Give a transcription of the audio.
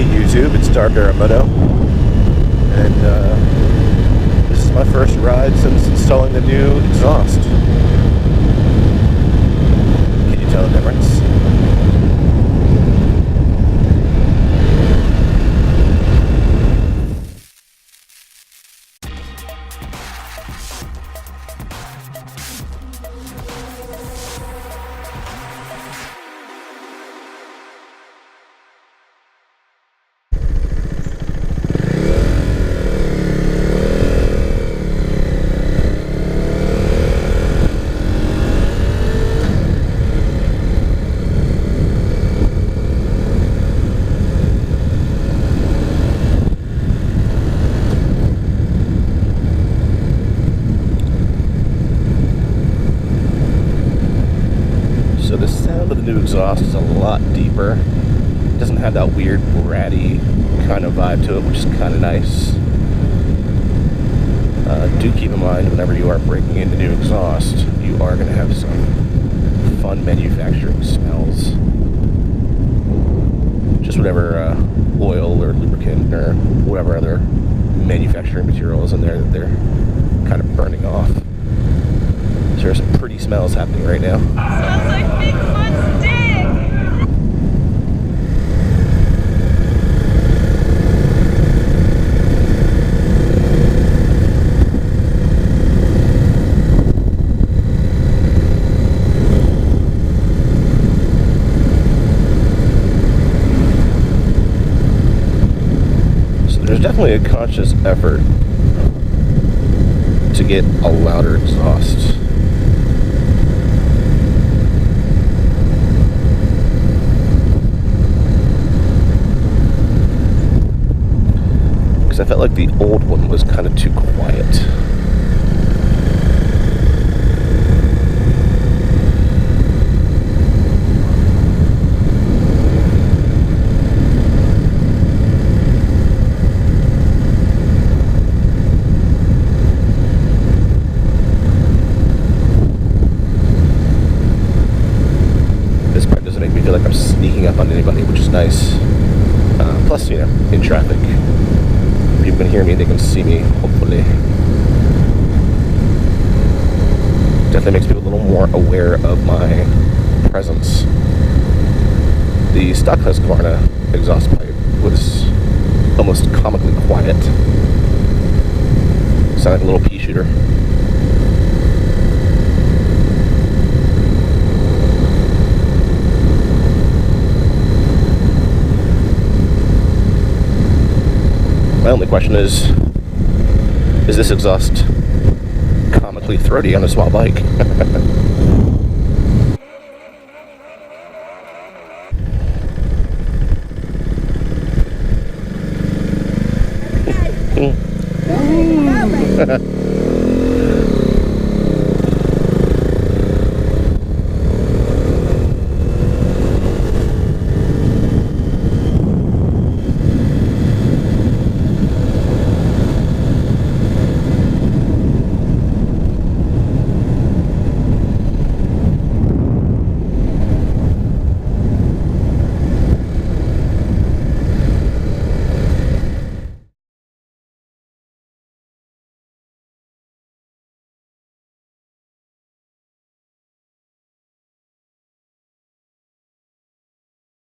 Hey YouTube, it's Dark Aramoto, and this is my first ride since installing the new exhaust. Can you tell the difference? So the sound of the new exhaust is a lot deeper. It doesn't have that weird bratty kind of vibe to it, which is kind of nice. Do keep in mind, whenever you are breaking into new exhaust, you are going to have some fun manufacturing smells. Just whatever oil or lubricant or whatever other manufacturing material is in there that they're kind of burning off. So there's some pretty smells happening right now. Smells like Bigfoot's dick! So there's definitely a conscious effort to get a louder exhaust. Because I felt like the old one was kind of too quiet. This part doesn't make me feel like I'm sneaking up on anybody, which is nice. Plus, you know, in traffic, people can hear me, they can see me, hopefully. Definitely makes me a little more aware of my presence. The stock Husqvarna exhaust pipe was almost comically quiet. Sounded like a little pea shooter. My only question is this exhaust comically throaty on a small bike?